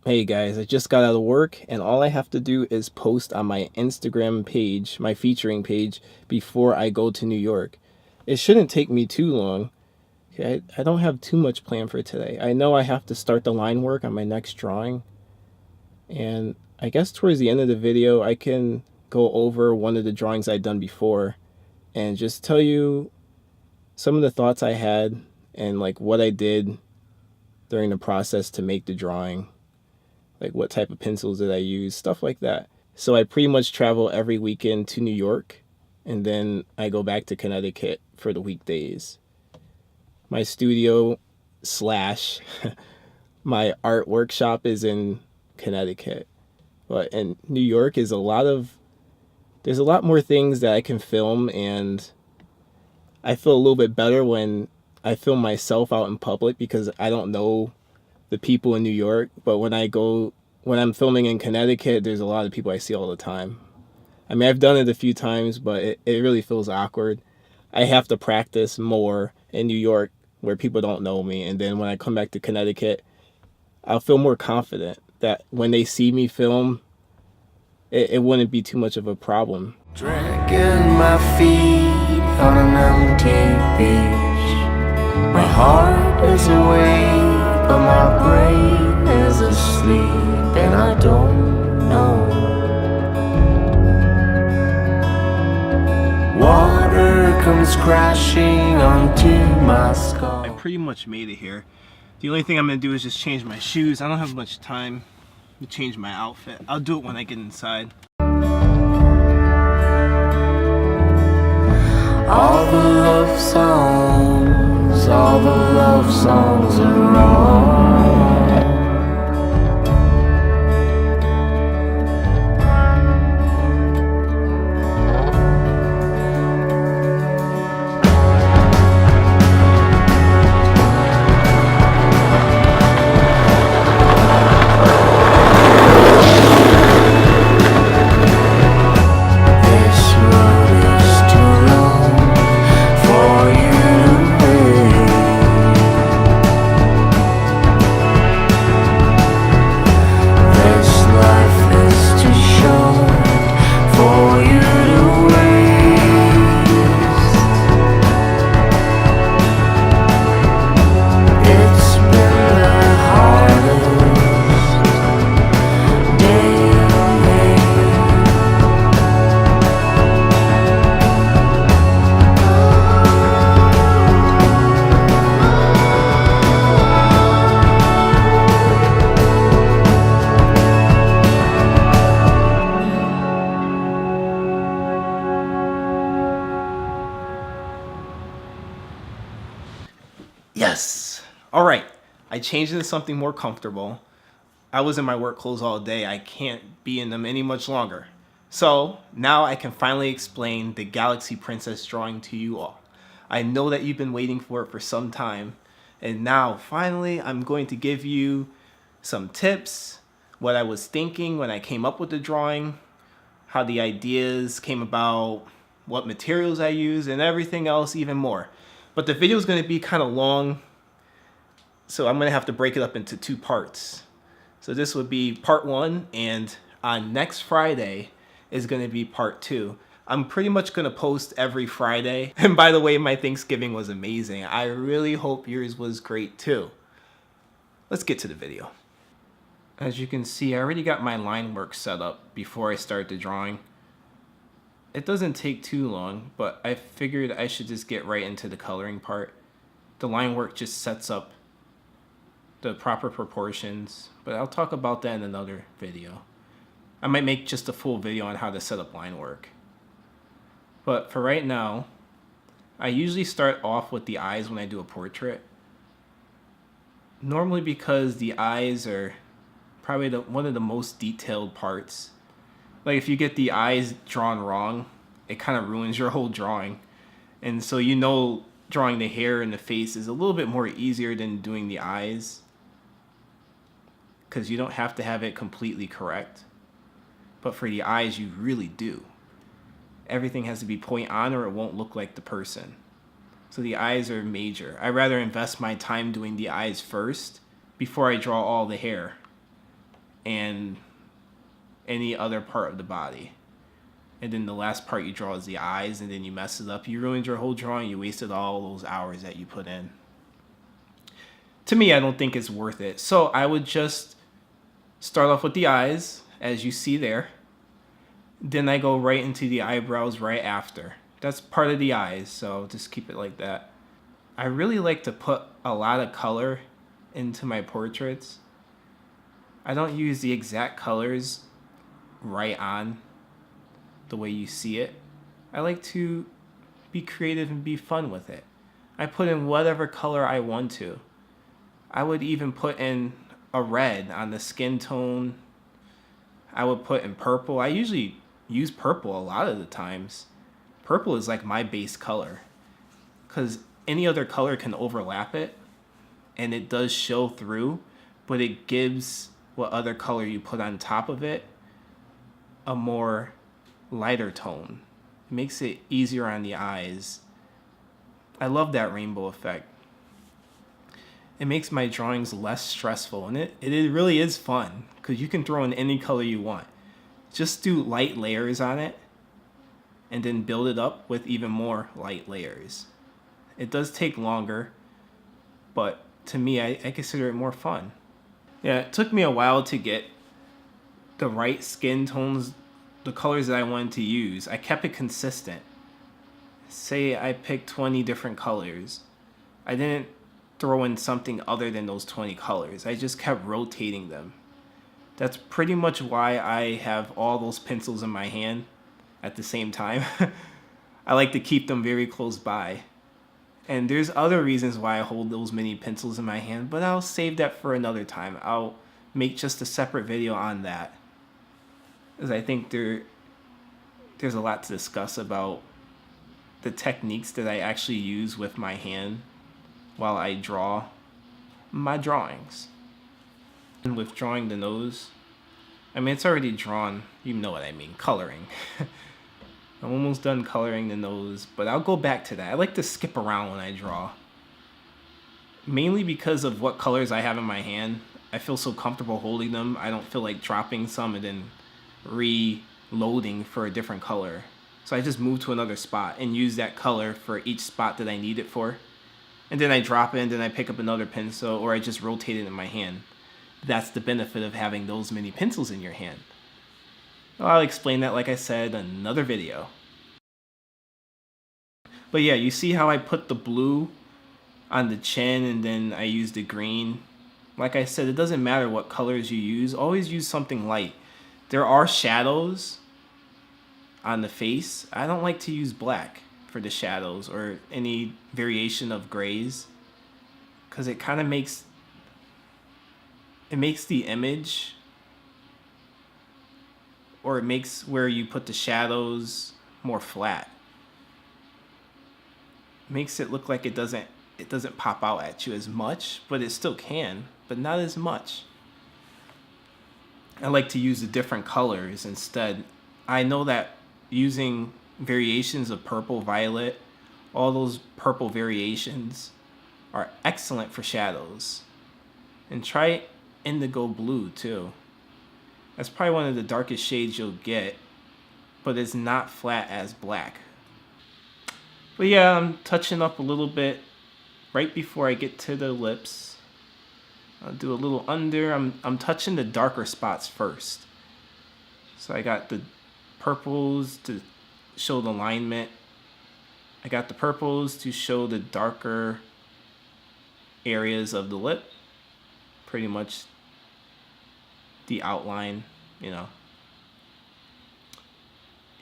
Hey guys, I just got out of work and all I have to do is post on my Instagram page, my featuring page, before I go to New York. It shouldn't take me too long. Okay, I don't have too much planned for today. I know I have to start the line work on my next drawing, and I guess towards the end of the video I can go over one of the drawings I've done before and just tell you some of the thoughts I had and like what I did during the process to make the drawing. Like what type of pencils did I use, stuff like that. So I pretty much travel every weekend to New York, and then I go back to Connecticut for the weekdays. My studio slash my art workshop is in Connecticut, but in New York is there's a lot more things that I can film, and I feel a little bit better when I film myself out in public because I don't know the people in New York, but when I'm filming in Connecticut, there's a lot of people I see all the time. I mean, I've done it a few times, but it really feels awkward. I have to practice more in New York where people don't know me, and then when I come back to Connecticut, I'll feel more confident that when they see me film, it wouldn't be too much of a problem. Dragging my feet on an empty beach. My heart is awake, but my brain is asleep, and I don't know. Water comes crashing onto my skull. I pretty much made it here. The only thing I'm gonna do is just change my shoes. I don't have much time to change my outfit. I'll do it when I get inside. All the love songs are wrong. This road is too long for you to wait. This life is too short for you to waste. It's been the hardest day. Yes! Alright, I changed into something more comfortable. I was in my work clothes all day. I can't be in them any much longer. So now I can finally explain the Galaxy Princess drawing to you all. I know that you've been waiting for it for some time, and now finally I'm going to give you some tips, what I was thinking when I came up with the drawing, how the ideas came about, what materials I use, and everything else even more. But the video is going to be kind of long, so I'm going to have to break it up into two parts. So this would be part 1, and on next Friday is going to be part 2. I'm pretty much going to post every Friday. And by the way, my Thanksgiving was amazing. I really hope yours was great too. Let's get to the video. As you can see, I already got my line work set up before I start the drawing. It doesn't take too long, but I figured I should just get right into the coloring part. The line work just sets up the proper proportions, but I'll talk about that in another video. I might make just a full video on how to set up line work. But for right now, I usually start off with the eyes when I do a portrait. Normally because the eyes are probably one of the most detailed parts. Like if you get the eyes drawn wrong, it kind of ruins your whole drawing. And so you know drawing the hair and the face is a little bit more easier than doing the eyes, because you don't have to have it completely correct. But for the eyes, you really do. Everything has to be point on or it won't look like the person. So the eyes are major. I'd rather invest my time doing the eyes first before I draw all the hair. and any other part of the body. And then the last part you draw is the eyes, and then you mess it up. You ruined your whole drawing. You wasted all those hours that you put in. To me, I don't think it's worth it. So I would just start off with the eyes, as you see there. Then I go right into the eyebrows right after. That's part of the eyes, so just keep it like that. I really like to put a lot of color into my portraits. I don't use the exact colors right on the way you see it. I like to be creative and be fun with it. I put in whatever color I want to. I would even put in a red on the skin tone. I would put in purple. I usually use purple a lot of the times. Purple is like my base color because any other color can overlap it and it does show through, but it gives what other color you put on top of it a more lighter tone. It makes it easier on the eyes. I love that rainbow effect. It makes my drawings less stressful, and it really is fun because you can throw in any color you want. Just do light layers on it and then build it up with even more light layers. It does take longer, but to me, I consider it more fun. Yeah, it took me a while to get the right skin tones, the colors that I wanted to use. I kept it consistent. Say I picked 20 different colors. I didn't throw in something other than those 20 colors. I just kept rotating them. That's pretty much why I have all those pencils in my hand at the same time. I like to keep them very close by. And there's other reasons why I hold those many pencils in my hand, but I'll save that for another time. I'll make just a separate video on that, because I think there's a lot to discuss about the techniques that I actually use with my hand while I draw my drawings. And with drawing the nose, I mean, it's already drawn, you know what I mean, coloring. I'm almost done coloring the nose, but I'll go back to that. I like to skip around when I draw. Mainly because of what colors I have in my hand. I feel so comfortable holding them. I don't feel like dropping some and then reloading for a different color. So I just move to another spot and use that color for each spot that I need it for. And then I drop it and then I pick up another pencil, or I just rotate it in my hand. That's the benefit of having those many pencils in your hand. I'll explain that, like I said, in another video. But yeah, you see how I put the blue on the chin and then I use the green? Like I said, it doesn't matter what colors you use. Always use something light. There are shadows on the face. I don't like to use black for the shadows or any variation of grays, because it kind of makes the image, or it makes where you put the shadows more flat. It makes it look like it doesn't pop out at you as much, but it still can, but not as much. I like to use the different colors instead. I know that using variations of purple, violet, all those purple variations are excellent for shadows. And try indigo blue too. That's probably one of the darkest shades you'll get, but it's not flat as black. But yeah, I'm touching up a little bit right before I get to the lips. I'll do a little under. I'm touching the darker spots first. So I got the purples to show the alignment. I got the purples to show the darker areas of the lip. Pretty much the outline, you know.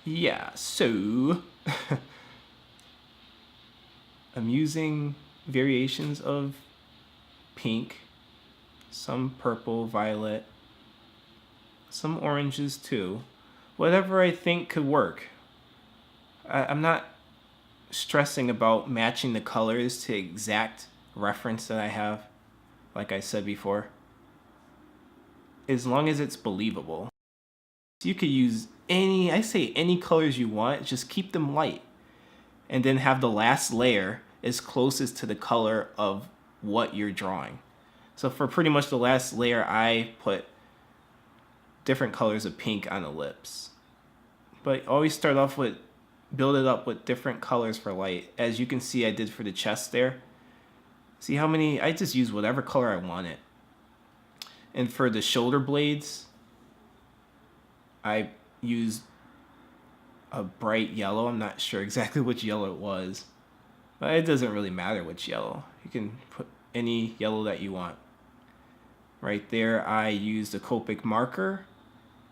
Yeah, so I'm using variations of pink, some purple, violet, some oranges too. Whatever I think could work. I'm not stressing about matching the colors to exact reference that I have, like I said before, as long as it's believable. You could use any colors you want, just keep them light, and then have the last layer as closest to the color of what you're drawing. So for pretty much the last layer, I put different colors of pink on the lips. But always start off with, build it up with different colors for light. As you can see, I did for the chest there. See how many, I just use whatever color I wanted. And for the shoulder blades, I used a bright yellow. I'm not sure exactly which yellow it was, but it doesn't really matter which yellow. You can put any yellow that you want. Right there, I used a Copic marker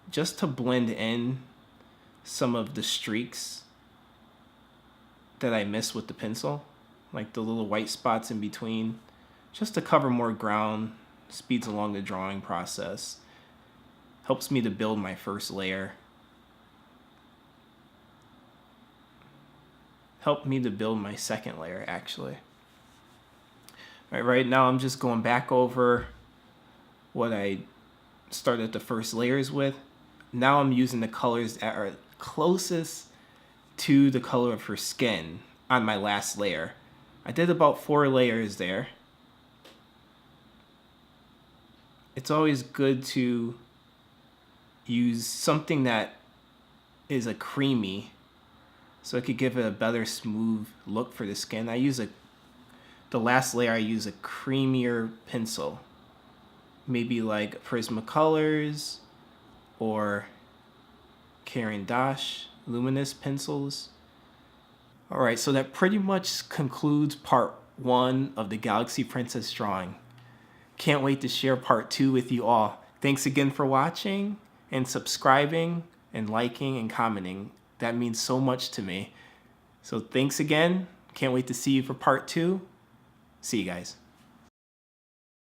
just to blend in some of the streaks that I missed with the pencil, like the little white spots in between, just to cover more ground, speeds along the drawing process. Helps me to build my first layer. Helped me to build my second layer, actually. Right now I'm just going back over what I started the first layers with. Now I'm using the colors that are closest to the color of her skin on my last layer. I did about 4 layers there. It's always good to use something that is a creamy, so it could give it a better smooth look for the skin. The last layer I use a creamier pencil, maybe like Prismacolors or Caran D'ache Luminane pencils. Alright, so that pretty much concludes part 1 of the Galaxy Princess drawing. Can't wait to share part 2 with you all. Thanks again for watching and subscribing and liking and commenting. That means so much to me. So thanks again. Can't wait to see you for part 2. See you guys.